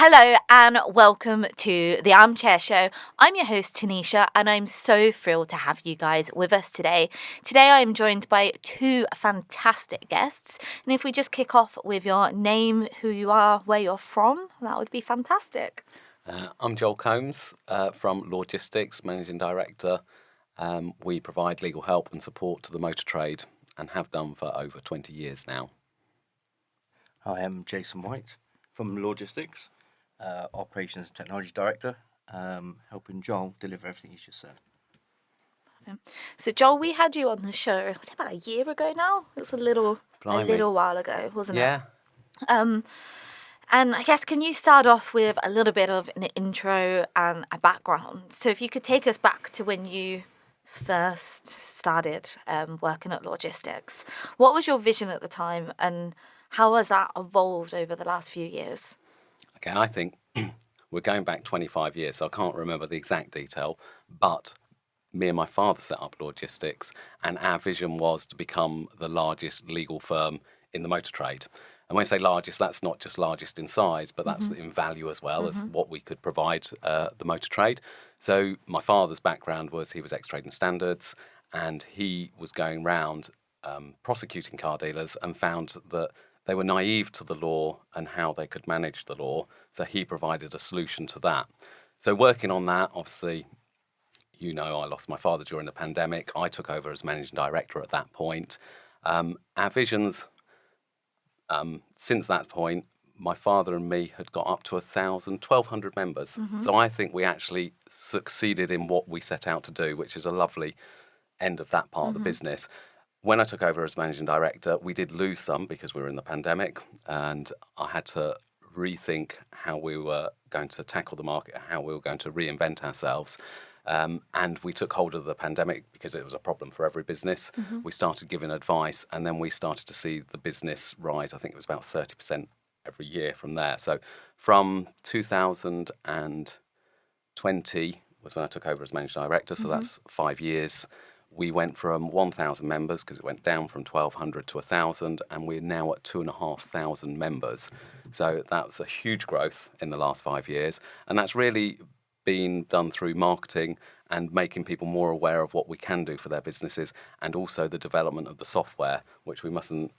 Hello and welcome to the Armchair Show. I'm your host Tanisha and I'm so thrilled to have you guys with us today. Today I am joined by two fantastic guests, and if we just kick off with your name, who you are, where you're from, that would be fantastic. I'm Joel Combs from Lawgistics, Managing Director. We provide legal help and support to the motor trade and have done for over 20 years now. I am Jason White from Lawgistics, Operations Technology Director, helping Joel deliver everything he's just said. So Joel, we had you on the show, was it about a year ago now? It was a little while ago, wasn't it? Yeah. And I guess, can you start off with a little bit of an intro and a background? So if you could take us back to when you first started working at Lawgistics. What was your vision at the time and how has that evolved over the last few years? Okay, I think we're going back 25 years, so I can't remember the exact detail, but me and my father set up Lawgistics, and our vision was to become the largest legal firm in the motor trade. And when I say largest, that's not just largest in size, but that's in value as well as what we could provide the motor trade. So my father's background was he was ex-trading standards, and he was going round prosecuting car dealers and found that they were naive to the law and how they could manage the law. So he provided a solution to that. So working on that, obviously, I lost my father during the pandemic. I took over as managing director at that point. Our visions, since that point, my father and me had got up to 1,200 members. So I think we actually succeeded in what we set out to do, which is a lovely end of that part of the business. When I took over as managing director, we did lose some because we were in the pandemic, and I had to rethink how we were going to tackle the market, how we were going to reinvent ourselves. And we took hold of the pandemic because it was a problem for every business. We started giving advice, and then we started to see the business rise. I think it was about 30% every year from there. So from 2020 was when I took over as managing director. So that's 5 years. We went from 1,000 members because it went down from 1,200 to 1,000, and we're now at 2,500 members. So that's a huge growth in the last 5 years, and that's really been done through marketing and making people more aware of what we can do for their businesses, and also the development of the software, which we mustn't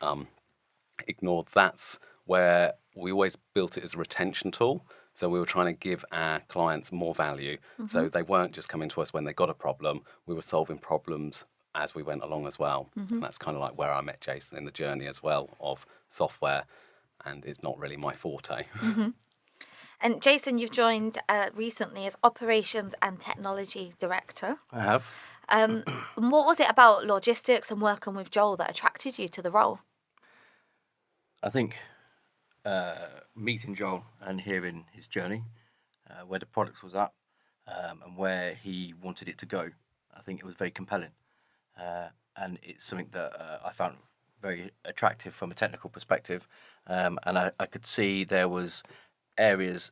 ignore. That's where we always built it as a retention tool. So we were trying to give our clients more value. So they weren't just coming to us when they got a problem. We were solving problems as we went along as well. And that's kind of like where I met Jason in the journey as well of software. And it's not really my forte. And Jason, you've joined recently as Operations and Technology Director. I have. What was it about Lawgistics and working with Joel that attracted you to the role? I think meeting Joel and hearing his journey, where the product was at, and where he wanted it to go, I think it was very compelling. And it's something that I found very attractive from a technical perspective. And I could see there was areas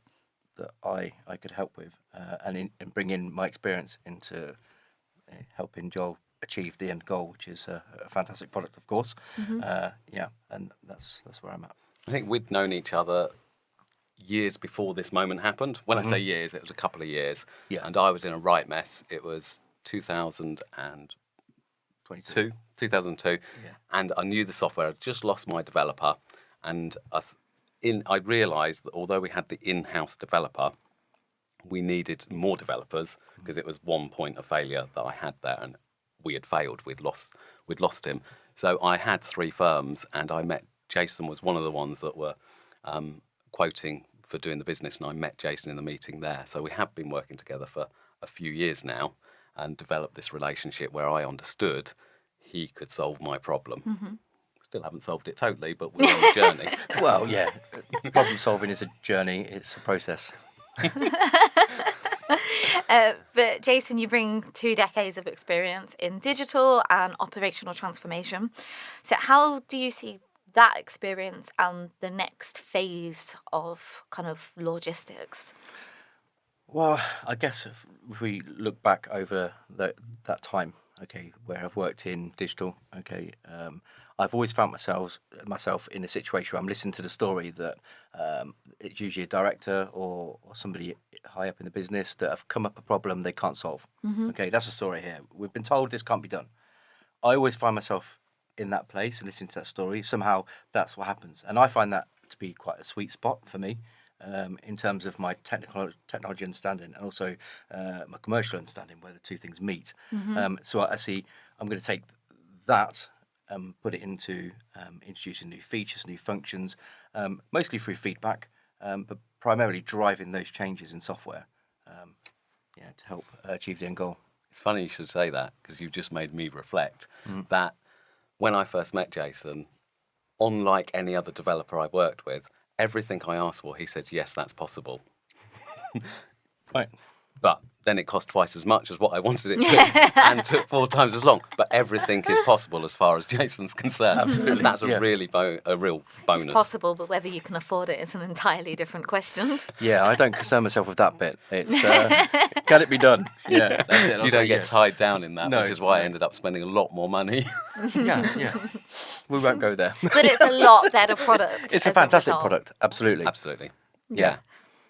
that I could help with, and bring in my experience into helping Joel achieve the end goal, which is a fantastic product, of course. And that's where I'm at. I think we'd known each other years before this moment happened. When I say years, it was a couple of years. Yeah. And I was in a right mess. It was 2002. Yeah. And I knew the software. I'd just lost my developer. And I realised that although we had the in-house developer, we needed more developers because it was one point of failure that I had there, and we had failed. We'd lost him. So I had 3 firms, and I met Jason was one of the ones that were quoting for doing the business, and I met Jason in the meeting there. So we have been working together for a few years now and developed this relationship where I understood he could solve my problem. Still haven't solved it totally, but we're on a journey. Well, yeah, problem solving is a journey. It's a process. But Jason, you bring 2 decades of experience in digital and operational transformation. So how do you see that experience and the next phase of kind of Lawgistics? Well, I guess if we look back over that time, okay, where I've worked in digital, okay, I've always found myself in a situation where I'm listening to the story that it's usually a director or somebody high up in the business that have come up a problem they can't solve. Okay, that's the story here. We've been told this can't be done. I always find myself in that place and listening to that story. Somehow that's what happens, and I find that to be quite a sweet spot for me. In terms of my technology understanding and also my commercial understanding, where the two things meet. So I see I'm going to take that and put it into introducing new features, new functions, mostly through feedback, but primarily driving those changes in software to help achieve the end goal. It's funny you should say that, because you've just made me reflect that when I first met Jason, unlike any other developer I've worked with, everything I asked for, he said, yes, that's possible. Right. But then it cost twice as much as what I wanted it to, and took 4 times as long. But everything is possible as far as Jason's concerned. Absolutely, And that's a yeah. really a real bonus. It's possible, but whether you can afford it is an entirely different question. Yeah, I don't concern myself with that bit. It's can it be done? Yeah, that's it. I'll You say don't get yes. tied down in that, No, which is why I no. ended up spending a lot more money. Yeah. We won't go there. But it's a lot better product. It's a as fantastic result. product. Absolutely. Absolutely. Yeah.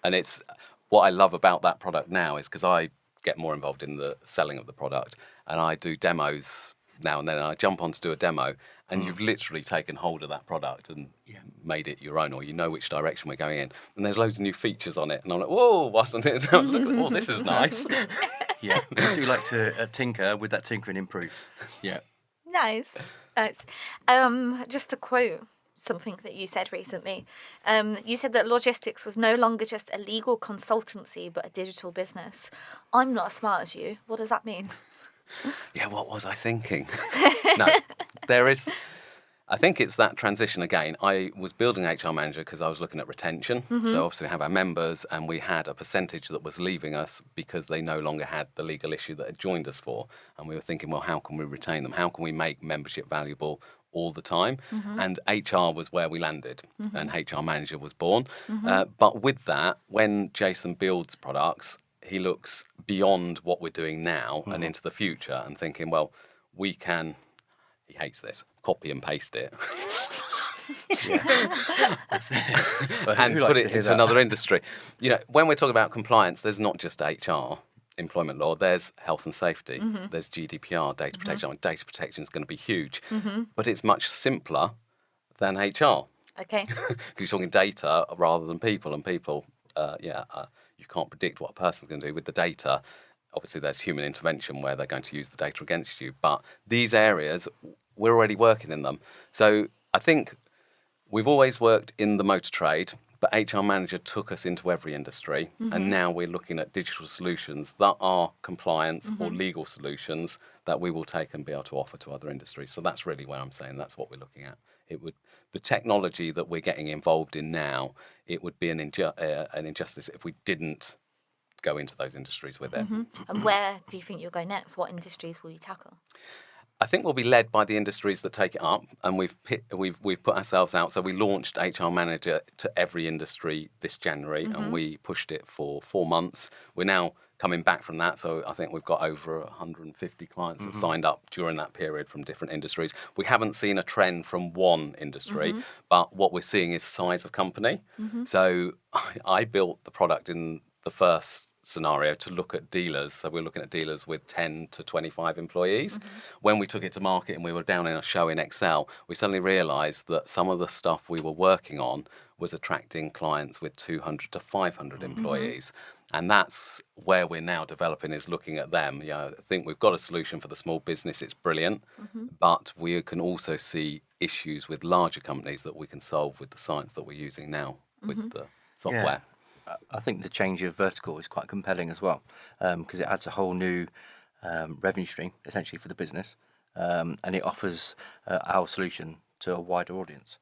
And it's what I love about that product now is because I get more involved in the selling of the product, and I do demos now and then. And I jump on to do a demo, and you've literally taken hold of that product and made it your own, or you know which direction we're going in. And there's loads of new features on it, and I'm like, whoa, wasn't it? Look at, oh, this is nice. Yeah, I do like to tinker with that tinkering improve. Yeah. Nice. Just to quote something that you said recently, you said that Lawgistics was no longer just a legal consultancy, but a digital business. I'm not as smart as you. What does that mean? Yeah, what was I thinking? No, there is. I think it's that transition again. I was building HR Manager because I was looking at retention. So obviously we have our members, and we had a percentage that was leaving us because they no longer had the legal issue that had joined us for. And we were thinking, well, how can we retain them? How can we make membership valuable all the time? And HR was where we landed, and HR Manager was born. But with that, when Jason builds products, he looks beyond what we're doing now and into the future and thinking, well, we can, he hates this, copy and paste it and put it into another industry. You know, when we're talking about compliance, there's not just HR, employment law, there's health and safety, there's GDPR, data protection. I mean, data protection is going to be huge, but it's much simpler than HR. Okay. Because you're talking data rather than people, and people, you can't predict what a person's going to do with the data. Obviously, there's human intervention where they're going to use the data against you, but these areas, we're already working in them. So I think we've always worked in the motor trade, but HR Manager took us into every industry, and now we're looking at digital solutions that are compliance or legal solutions that we will take and be able to offer to other industries. So that's really where I'm saying that's what we're looking at. The technology that we're getting involved in now, it would be an injustice if we didn't go into those industries with it. And where do you think you'll go next? What industries will you tackle? I think we'll be led by the industries that take it up, and we've put ourselves out. So we launched HR Manager to every industry this January, and we pushed it for 4 months. We're now coming back from that, so I think we've got over 150 clients that signed up during that period from different industries. We haven't seen a trend from one industry, but what we're seeing is size of company. So I built the product in the first scenario to look at dealers. So we're looking at dealers with 10 to 25 employees. When we took it to market and we were down in a show in Excel, we suddenly realized that some of the stuff we were working on was attracting clients with 200 to 500 employees. And that's where we're now developing, is looking at them. You know, I think we've got a solution for the small business. It's brilliant. But we can also see issues with larger companies that we can solve with the science that we're using now with the software. I think the change of vertical is quite compelling as well, because it adds a whole new revenue stream essentially for the business, and it offers our solution to a wider audience.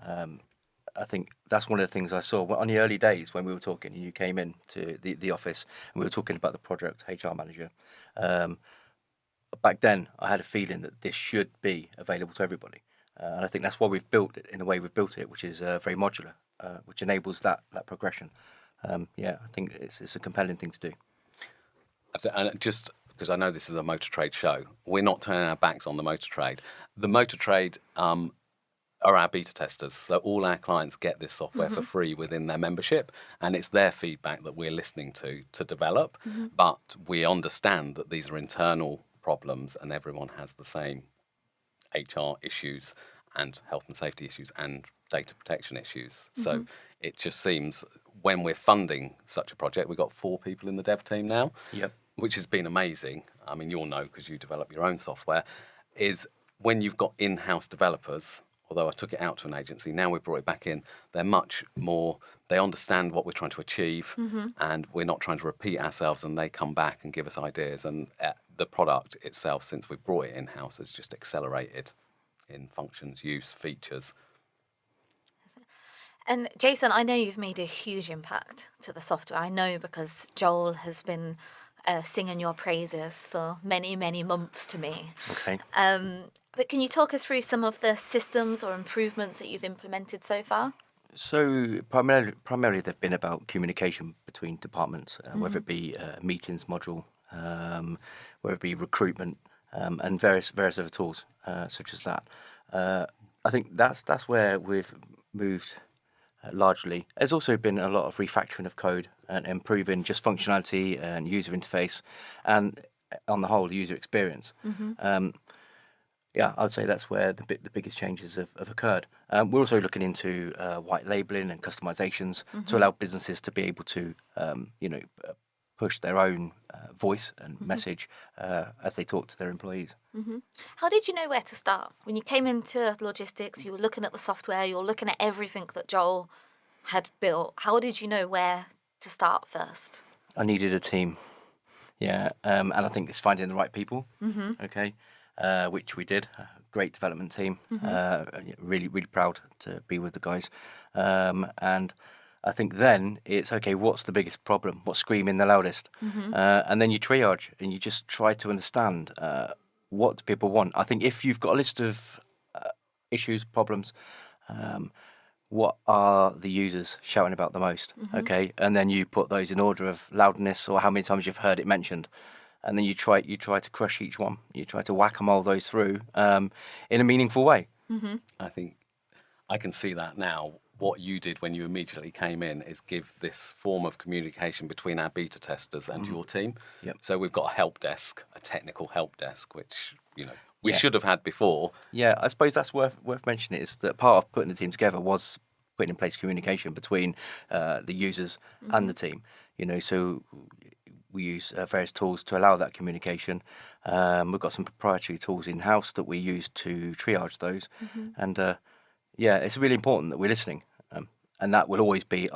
I think that's one of the things I saw on the early days when we were talking and you came in to the office and we were talking about the project HR Manager. Back then I had a feeling that this should be available to everybody, and I think that's why we've built it in the way we've built it, which is very modular, which enables that progression. I think it's a compelling thing to do. And just because I know this is a motor trade show, we're not turning our backs on the motor trade. The motor trade are our beta testers. So all our clients get this software for free within their membership, and it's their feedback that we're listening to develop. But we understand that these are internal problems and everyone has the same HR issues and health and safety issues and data protection issues. So it just seems when we're funding such a project, we've got 4 people in the dev team now, Yep. which has been amazing. I mean, you'll know because you develop your own software, is when you've got in-house developers, although I took it out to an agency, now we've brought it back in, they're much more, they understand what we're trying to achieve and we're not trying to repeat ourselves, and they come back and give us ideas. And the product itself, since we've brought it in-house, has just accelerated in functions, use, features. And Jason, I know you've made a huge impact to the software. I know because Joel has been singing your praises for many, many months to me. Okay. But can you talk us through some of the systems or improvements that you've implemented so far? So primarily they've been about communication between departments, whether it be meetings module, whether it be recruitment, and various other tools such as that. I think that's where we've moved largely. There's also been a lot of refactoring of code and improving just functionality and user interface, and on the whole, the user experience. Yeah, I'd say that's where the biggest changes have occurred. We're also looking into white labeling and customizations to allow businesses to be able to, push their own voice and message as they talk to their employees. How did you know where to start? When you came into logistics, you were looking at the software, you were looking at everything that Joel had built. How did you know where to start first? I needed a team. Yeah, and I think it's finding the right people. Okay, which we did. Great development team. Really, really proud to be with the guys. And I think then it's okay. What's the biggest problem? What's screaming the loudest? And then you triage and you just try to understand what do people want. I think if you've got a list of issues, problems, what are the users shouting about the most? Okay, and then you put those in order of loudness or how many times you've heard it mentioned, and then you try to crush each one. You try to whack-a-mole those through in a meaningful way. I think I can see that now. What you did when you immediately came in is give this form of communication between our beta testers and your team. Yep. So we've got a help desk, a technical help desk, which we should have had before. Yeah, I suppose that's worth mentioning is that part of putting the team together was putting in place communication between the users and the team. So we use various tools to allow that communication. We've got some proprietary tools in house that we use to triage those, and it's really important that we're listening, and that will always be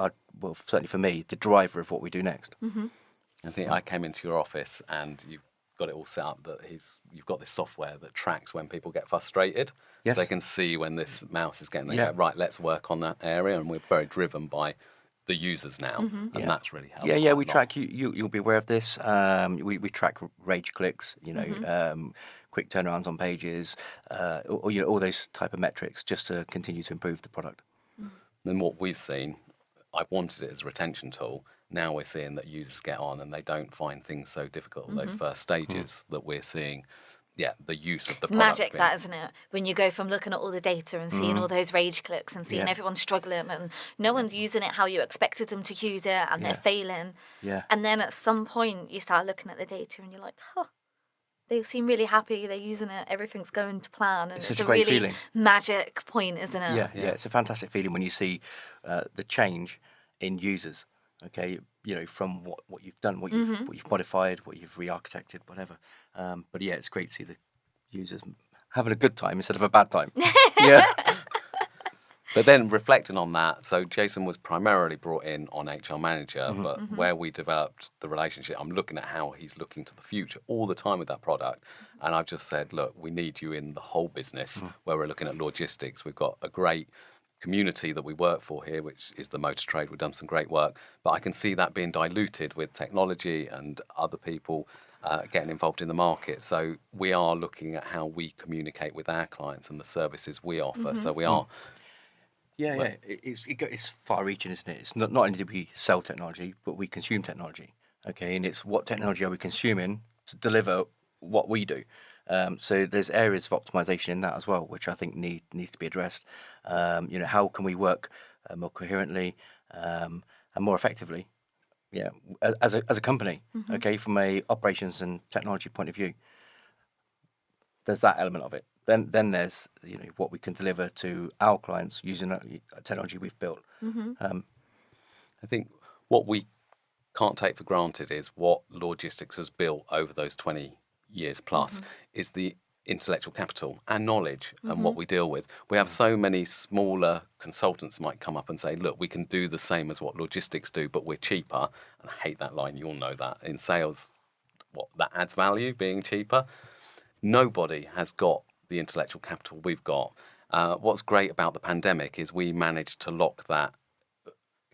certainly for me, the driver of what we do next. I think I came into your office and you've got it all set up that you've got this software that tracks when people get frustrated. Yes. So they can see when this mouse is getting, Yeah. go, right, let's work on that area. And we're very driven by the users now. And that's really helped. Yeah, quite we a lot. track you'll be aware of this. We track rage clicks, quick turnarounds on pages, all those type of metrics just to continue to improve the product. Then what we've seen, I wanted it as a retention tool. Now we're seeing that users get on and they don't find things so difficult at those first stages that we're seeing, the use of the It's product. magic, that, isn't it? When you go from looking at all the data and seeing all those rage clicks and seeing Yeah. everyone struggling and no one's using it how you expected them to use it and they're failing. Yeah. And then at some point you start looking at the data and you're like, they seem really happy, they're using it, everything's going to plan. And It's it's such a a great really feeling. magic point, isn't it? Yeah, it's a fantastic feeling when you see the change in users. Okay, from what you've done, what you've modified, what you've re-architected, whatever. But yeah, it's great to see the users having a good time instead of a bad time. Yeah. But then reflecting on that, so Jason was primarily brought in on HR manager, but where we developed the relationship, I'm looking at how he's looking to the future all the time with that product. And I've just said, look, we need you in the whole business where we're looking at logistics. We've got a great community that we work for here, which is the motor trade. We've done some great work, but I can see that being diluted with technology and other people getting involved in the market. So we are looking at how we communicate with our clients and the services we offer. So we are... Yeah. It's far-reaching, isn't it? It's not only do we sell technology, but we consume technology. Okay, and it's what technology are we consuming to deliver what we do. So there's areas of optimization in that as well, which I think needs to be addressed. How can we work more coherently and more effectively? Yeah, as a company, okay, from a operations and technology point of view, there's that element of it. Then there's what we can deliver to our clients using a technology we've built. I think what we can't take for granted is what Lawgistics has built over those 20 years plus is the intellectual capital and knowledge and what we deal with. We have so many smaller consultants might come up and say, look, we can do the same as what Lawgistics do, but we're cheaper. And I hate that line. You all know that. In sales, what that adds value, being cheaper. Nobody has got the intellectual capital we've got. What's great about the pandemic is we managed to lock that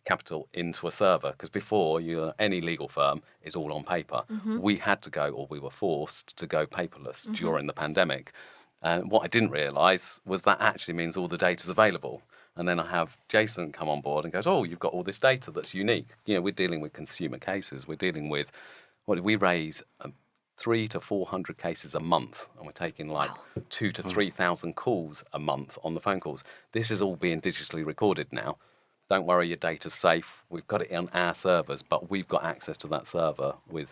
capital into a server, because before any legal firm is all on paper. We had to go, or we were forced to go paperless during the pandemic. And what I didn't realise was that actually means all the data's available. And then I have Jason come on board and goes, oh, you've got all this data that's unique. We're dealing with consumer cases. We're dealing with, we raise 300 to 400 cases a month, and we're taking like 2,000 to 3,000 calls a month on the phone calls. This is all being digitally recorded now. Don't worry, your data's safe. We've got it on our servers, but we've got access to that server with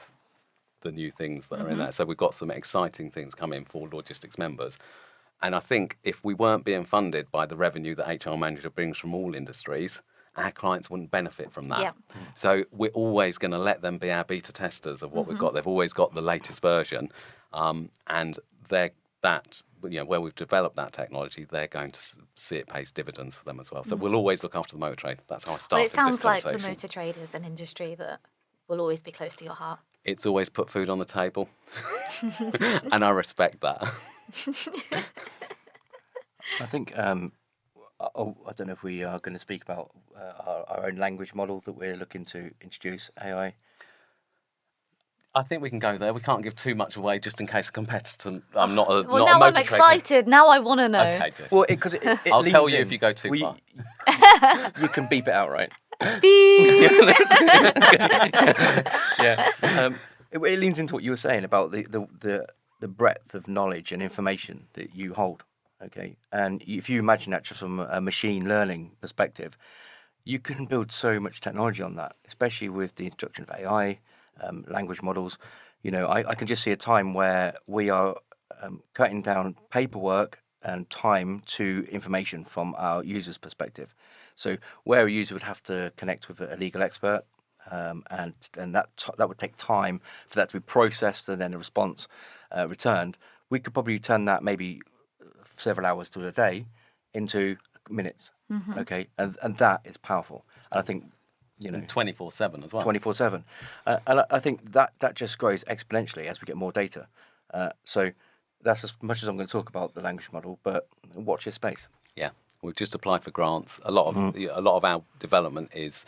the new things that are in there. So we've got some exciting things coming for Lawgistics members. And I think if we weren't being funded by the revenue that HR Manager brings from all industries, our clients wouldn't benefit from that. Yeah. So we're always going to let them be our beta testers of what we've got. They've always got the latest version. And where we've developed that technology, they're going to see it pays dividends for them as well. So we'll always look after the motor trade. That's how I started this conversation. Well, it sounds like the motor trade is an industry that will always be close to your heart. It's always put food on the table. And I respect that. I think, I don't know if we are going to speak about our own language model that we're looking to introduce AI. I think we can go there. We can't give too much away just in case a competitor. I'm not a. Well, not now a motor I'm excited. Trader. Now I want to know. Okay, Jason. Well, because I'll tell you if you go too far. You can beep it out, right? Beep. Yeah. It leans into what you were saying about the breadth of knowledge and information that you hold. Okay, and if you imagine that just from a machine learning perspective, you can build so much technology on that, especially with the introduction of AI, language models. I can just see a time where we are cutting down paperwork and time to information from our user's perspective. So where a user would have to connect with a legal expert, and that would take time for that to be processed and then a response returned, we could probably turn that maybe several hours to a day into minutes. Okay, and that is powerful. And I think 24/7 as well. 24/7, and I think that just grows exponentially as we get more data. So that's as much as I'm going to talk about the language model. But watch your space. Yeah, we've just applied for grants. A lot of our development is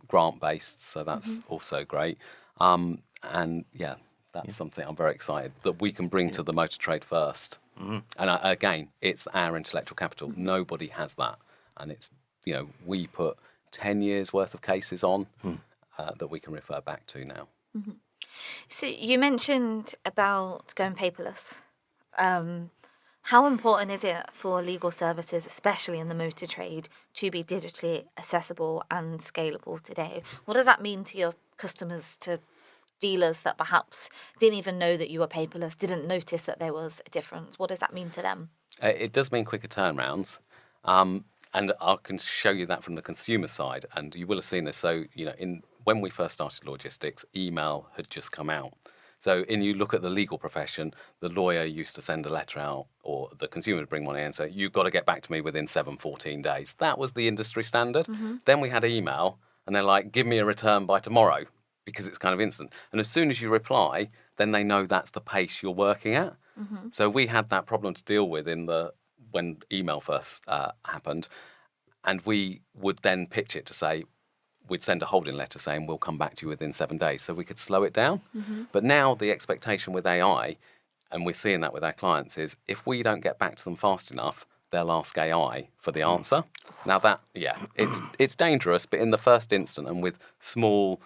grant based, so that's also great. And yeah, that's something I'm very excited that we can bring to the motor trade first. And again, it's our intellectual capital. Nobody has that, and it's we put 10 years worth of cases on that we can refer back to now. So you mentioned about going paperless. How important is it for legal services, especially in the motor trade, to be digitally accessible and scalable today? What does that mean to your customers, to dealers that perhaps didn't even know that you were paperless, didn't notice that there was a difference? What does that mean to them? It does mean quicker turnarounds. And I can show you that from the consumer side, and you will have seen this. So, when we first started Lawgistics, email had just come out. So, you look at the legal profession, the lawyer used to send a letter out, or the consumer would bring one in and say, you've got to get back to me within 14 days. That was the industry standard. Then we had email, and they're like, give me a return by tomorrow, because it's kind of instant. And as soon as you reply, then they know that's the pace you're working at. So we had that problem to deal with when email first happened, and we would then pitch it to say, we'd send a holding letter saying we'll come back to you within 7 days, so we could slow it down. But now the expectation with AI, and we're seeing that with our clients, is if we don't get back to them fast enough, they'll ask AI for the answer. Now it's dangerous, but in the first instant and with small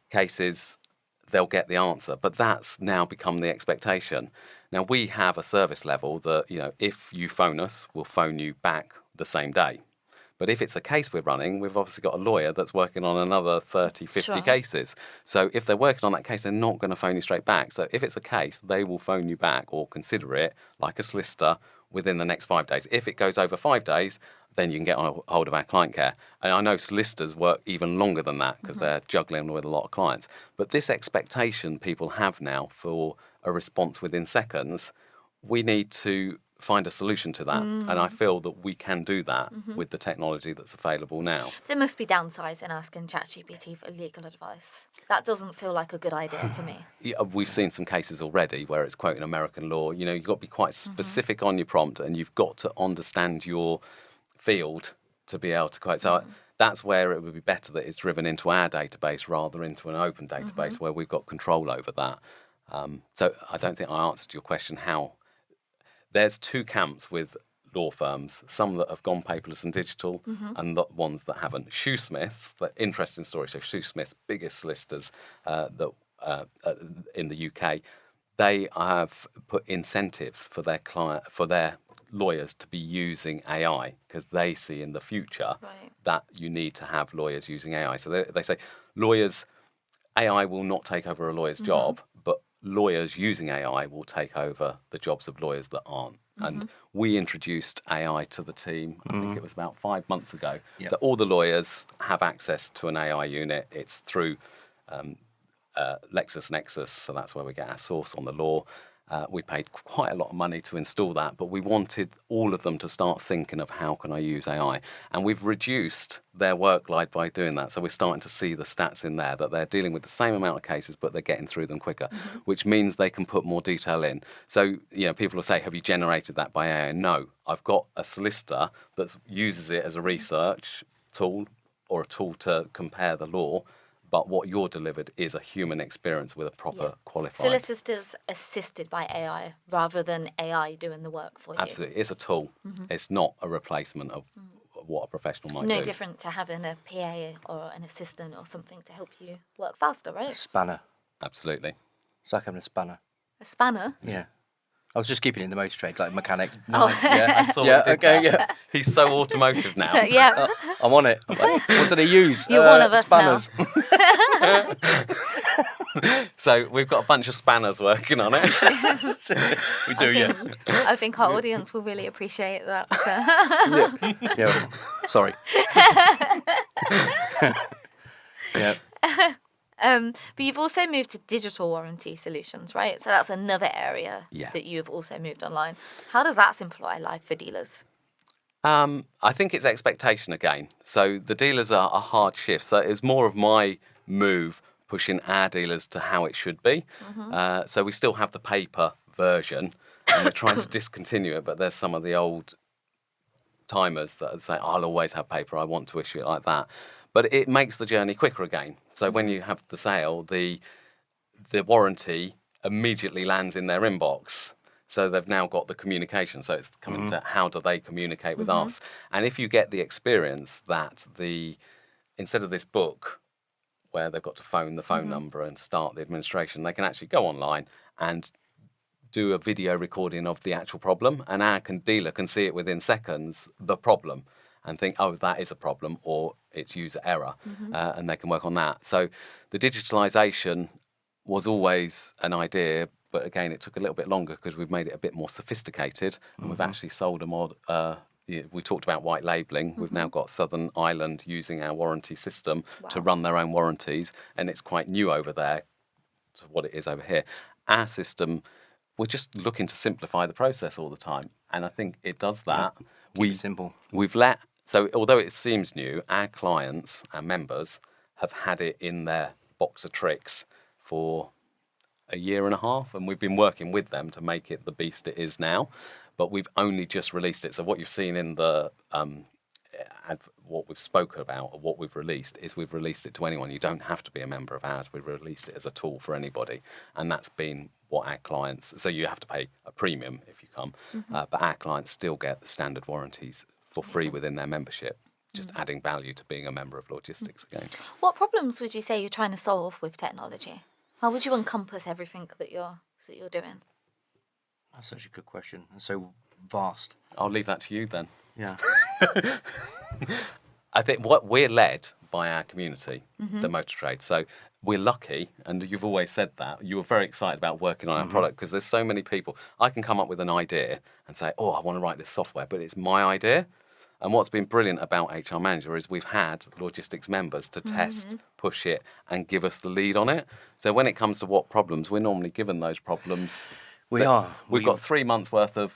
cases, they'll get the answer. But that's now become the expectation. Now, we have a service level that, if you phone us, we'll phone you back the same day. But if it's a case we're running, we've obviously got a lawyer that's working on another 30, 50 Sure. cases. So if they're working on that case, they're not going to phone you straight back. So if it's a case, they will phone you back or consider it like a solicitor within the next 5 days. If it goes over 5 days, then you can get on hold of our client care. And I know solicitors work even longer than that because they're juggling with a lot of clients. But this expectation people have now for a response within seconds, we need to find a solution to that. And I feel that we can do that with the technology that's available now. There must be downsides in asking ChatGPT for legal advice. That doesn't feel like a good idea to me. Yeah, we've seen some cases already where it's quoting American law. You've got to be quite specific on your prompt, and you've got to understand your field to be able to quote. So that's where it would be better that it's driven into our database rather into an open database where we've got control over that. So I don't think I answered your question how. There's two camps with law firms, some that have gone paperless and digital and the ones that haven't. Shoesmiths, the interesting story, so Shoesmiths, biggest solicitors in the UK, they have put incentives for their lawyers to be using AI because they see in the future that you need to have lawyers using AI. So they say AI will not take over a lawyer's job, but lawyers using AI will take over the jobs of lawyers that aren't. And we introduced AI to the team, I think it was about 5 months ago. Yep. So all the lawyers have access to an AI unit. It's through LexisNexis, so that's where we get our source on the law. We paid quite a lot of money to install that, but we wanted all of them to start thinking of how can I use AI. And we've reduced their workload by doing that. So we're starting to see the stats in there that they're dealing with the same amount of cases, but they're getting through them quicker, which means they can put more detail in. So, people will say, have you generated that by AI? No, I've got a solicitor that uses it as a research tool or a tool to compare the law. But what you're delivered is a human experience with a proper qualified. Solicitors assisted by AI rather than AI doing the work for you. Absolutely. It's a tool. It's not a replacement of what a professional might do. No different to having a PA or an assistant or something to help you work faster, right? Spanner. Absolutely. It's like having a spanner. A spanner? Yeah. I was just keeping it in the motor trade, like mechanic. Nice. Yeah, I saw yeah, he did okay, that. yeah. He's so automotive now. So, yeah. I'm on it. Like, what do they use? You're one of us spanners. So we've got a bunch of spanners working on it. We do, yeah. I think our audience will really appreciate that. Yeah. Sorry. Yeah. But you've also moved to digital warranty solutions, right? So that's another area that you have also moved online. How does that simplify life for dealers? I think it's expectation again. So the dealers are a hard shift. So it's more of my move pushing our dealers to how it should be. So we still have the paper version and we're trying to discontinue it, but there's some of the old timers that say, I'll always have paper, I want to issue it like that. But it makes the journey quicker again. So when you have the sale, the warranty immediately lands in their inbox. So they've now got the communication. So it's coming to how do they communicate with us? And if you get the experience that instead of this book where they've got to phone the phone number and start the administration, they can actually go online and do a video recording of the actual problem. And our dealer can see it within seconds, the problem, and think, oh, that is a problem, or it's user error, and they can work on that. So the digitalisation was always an idea, but again, it took a little bit longer because we've made it a bit more sophisticated, and we've actually sold a mod. We talked about white labelling. We've now got Southern Ireland using our warranty system to run their own warranties, and it's quite new over there to what it is over here. Our system, we're just looking to simplify the process all the time, and I think it does that. Keep it simple. So although it seems new, our clients, our members, have had it in their box of tricks for a year and a half, and we've been working with them to make it the beast it is now. But we've only just released it. So what you've seen in the what we've spoken about, or what we've released, is we've released it to anyone. You don't have to be a member of ours. We've released it as a tool for anybody, and that's been what our clients. So you have to pay a premium if you come, but our clients still get the standard warranties for free within their membership, just adding value to being a member of Lawgistics again. What problems would you say you're trying to solve with technology? How would you encompass everything that you're doing? That's such a good question. And so vast. I'll leave that to you then. Yeah. I think what we're led by our community, the motor trade. So we're lucky, and you've always said that. You were very excited about working on our product because there's so many people. I can come up with an idea and say, oh, I want to write this software, but it's my idea. And what's been brilliant about HR Manager is we've had logistics members to test, push it, and give us the lead on it. So when it comes to what problems, we're normally given those problems. We are. We've got 3 months worth of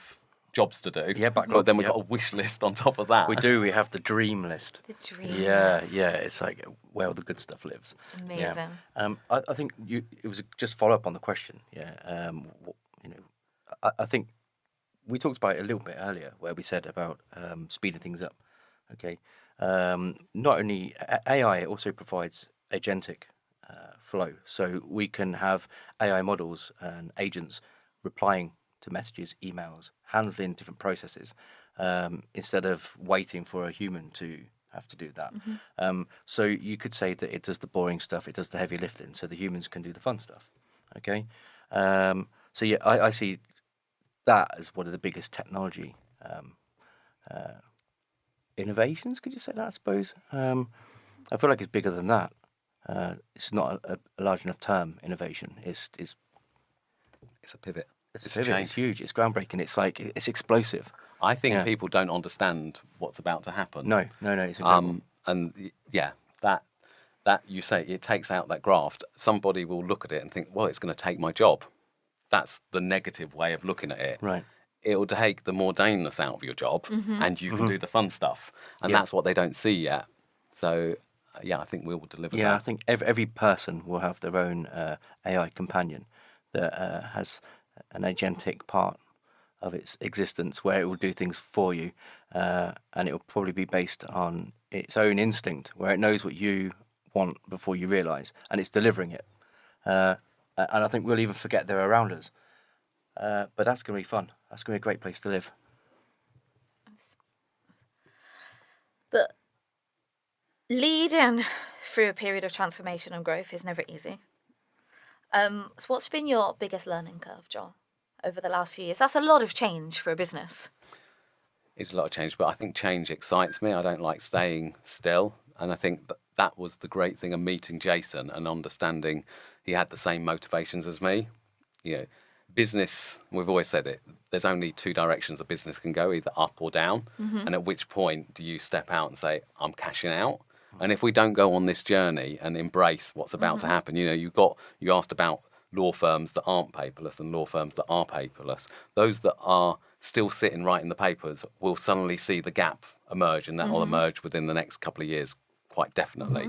jobs to do. Yeah, backlogs, But then we've yeah. got a wish list on top of that. We do. We have the dream list. The dream Yeah, list. yeah. It's like where all the good stuff lives. Amazing. Yeah. I think it was just follow up on the question. Yeah. I think we talked about it a little bit earlier, where we said about speeding things up. Okay. Not only AI also provides agentic flow, so we can have AI models and agents replying to messages, emails, handling different processes, instead of waiting for a human to have to do that. So you could say that it does the boring stuff, it does the heavy lifting, so the humans can do the fun stuff. Okay. So yeah, I see that as one of the biggest technology innovations. Could you say that? I suppose. I feel like it's bigger than that. It's not a large enough term. Innovation. It's It's a pivot. It's It's a pivot. change. It's huge. It's groundbreaking. It's like it's explosive. I think Yeah. people don't understand what's about to happen. No. It's incredible. That you say it takes out that graft. Somebody will look at it and think, well, it's going to take my job. That's the negative way of looking at it. Right. It will take the mundaneness out of your job, and you can do the fun stuff. And Yeah. that's what they don't see yet. So, yeah, I think we will deliver Yeah, I that. think every person will have their own AI companion that has an agentic part of its existence where it will do things for you, and it will probably be based on its own instinct, where it knows what you want before you realise, and it's delivering it. And I think we'll even forget they're around us. But that's going to be fun. That's going to be a great place to live. But leading through a period of transformation and growth is never easy. So what's been your biggest learning curve, Joel, over the last few years? That's a lot of change for a business. It's a lot of change, but I think change excites me. I don't like staying still. And I think that was the great thing of meeting Jason and understanding he had the same motivations as me. You know, business, we've always said it, there's only 2 directions a business can go, either up or down. And at which point do you step out and say, I'm cashing out? And if we don't go on this journey and embrace what's about to happen, you asked about law firms that aren't paperless and law firms that are paperless. Those that are still sitting right in the papers will suddenly see the gap emerge, and that will emerge within the next couple of years, quite definitely.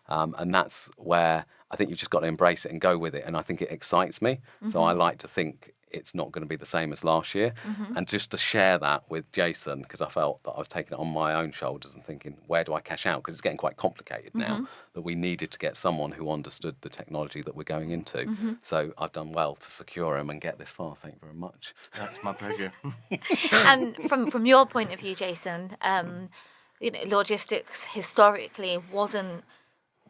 And that's where I think you've just got to embrace it and go with it. And I think it excites me. So I like to think it's not going to be the same as last year. And just to share that with Jason, because I felt that I was taking it on my own shoulders and thinking, where do I cash out? Because it's getting quite complicated now, that we needed to get someone who understood the technology that we're going into. So I've done well to secure him and get this far. Thank you very much. That's my pleasure. And from your point of view, Jason, logistics historically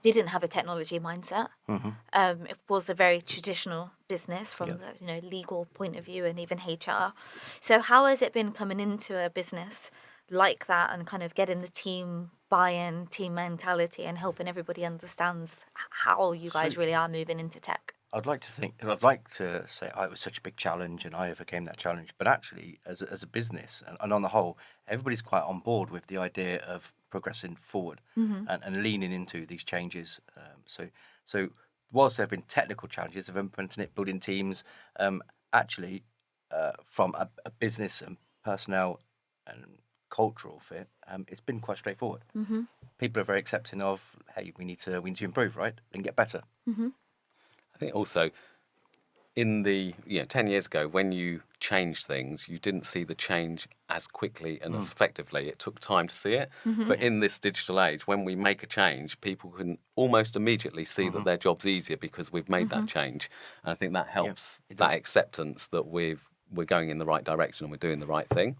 didn't have a technology mindset. It was a very traditional business from the legal point of view and even HR. So how has it been coming into a business like that and kind of getting the team buy-in, team mentality, and helping everybody understands how you guys really are moving into tech? I'd like to say it was such a big challenge and I overcame that challenge. But actually, as a business and on the whole, everybody's quite on board with the idea of progressing forward and leaning into these changes. So whilst there have been technical challenges of implementing it, building teams, actually from a business and personnel and cultural fit, it's been quite straightforward. People are very accepting of, hey, we need to improve, right, and get better. I think also in 10 years ago, when you changed things, you didn't see the change as quickly and as effectively. It took time to see it. But in this digital age, when we make a change, people can almost immediately see that their job's easier because we've made that change. And I think that helps that acceptance that we're going in the right direction and we're doing the right thing.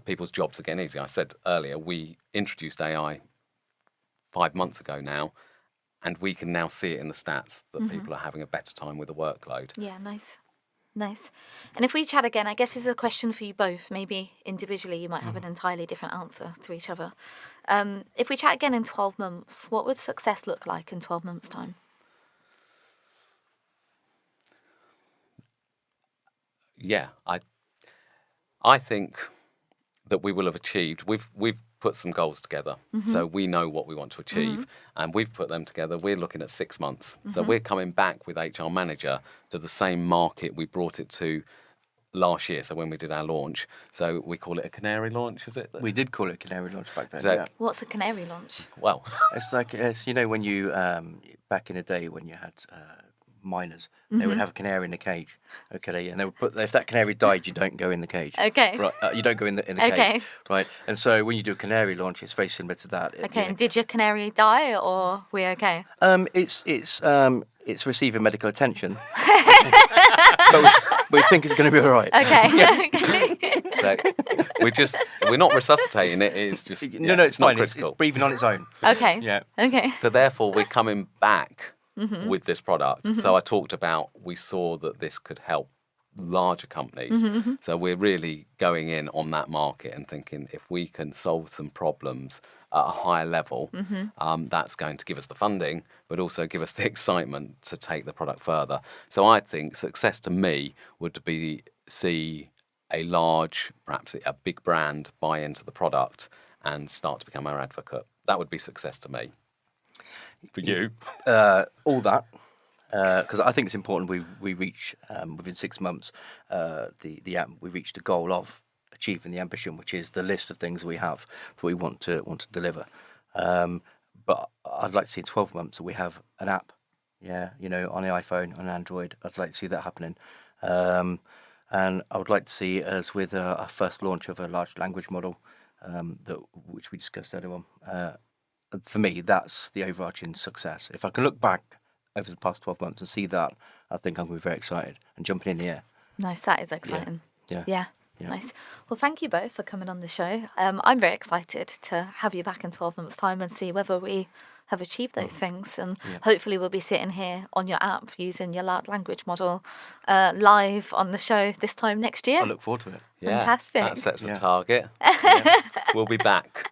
People's jobs are getting easier. I said earlier, we introduced AI 5 months ago now, And we can now see it in the stats that people are having a better time with the workload. Yeah, nice. Nice. And if we chat again, I guess this is a question for you both. Maybe individually you might have an entirely different answer to each other. If we chat again in 12 months, what would success look like in 12 months' time? Yeah, I think that we will have achieved. We've put some goals together, so we know what we want to achieve, and we've put them together. We're looking at 6 months, so we're coming back with HR Manager to the same market we brought it to last year. So when we did our launch, so we call it a canary launch, is it? We did call it Canary Launch back then. So- Yeah. What's a canary launch? Well, It's like when you back in the day when you had miners, they would have a canary in a cage. Okay, and they would put, if that canary died, you don't go in the cage. Okay. Right, you don't go in the Okay. cage. Right, and so when you do a canary launch, it's very similar to that. Okay, and did your canary die, or we're okay? It's receiving medical attention, but we think it's going to be all right. Okay. so we're not resuscitating it. It's just No, it's not fine. It's critical. breathing on its own. Okay. Yeah. Okay. So therefore, we're coming back with this product. So I talked about, we saw that this could help larger companies. So we're really going in on that market and thinking, if we can solve some problems at a higher level, that's going to give us the funding, but also give us the excitement to take the product further. So I think success to me would be see a large, perhaps a big brand buy into the product and start to become our advocate. That would be success to me. For you? All that, because I think it's important we reach within 6 months we reach the goal of achieving the ambition, which is the list of things we have that we want to deliver. But I'd like to see in 12 months that we have an app, on the iPhone, on Android. I'd like to see that happening. And I would like to see us with our first launch of a large language model, which we discussed earlier on. For me, that's the overarching success. If I can look back over the past 12 months and see that, I think I'm going to be very excited and jumping in the air. Nice. That is exciting. Yeah. Yeah. Nice. Well, thank you both for coming on the show. I'm very excited to have you back in 12 months' time and see whether we have achieved those things. And hopefully we'll be sitting here on your app using your large language model live on the show this time next year. I look forward to it. Yeah, Fantastic. that sets a target. We'll be back.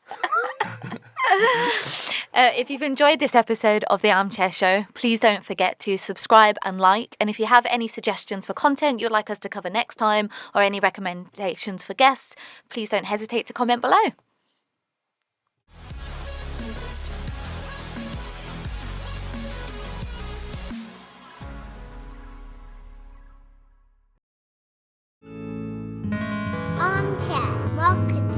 If you've enjoyed this episode of the Armchair Show, please don't forget to subscribe and like. And if you have any suggestions for content you'd like us to cover next time, or any recommendations for guests, please don't hesitate to comment below. Armchair Marketing.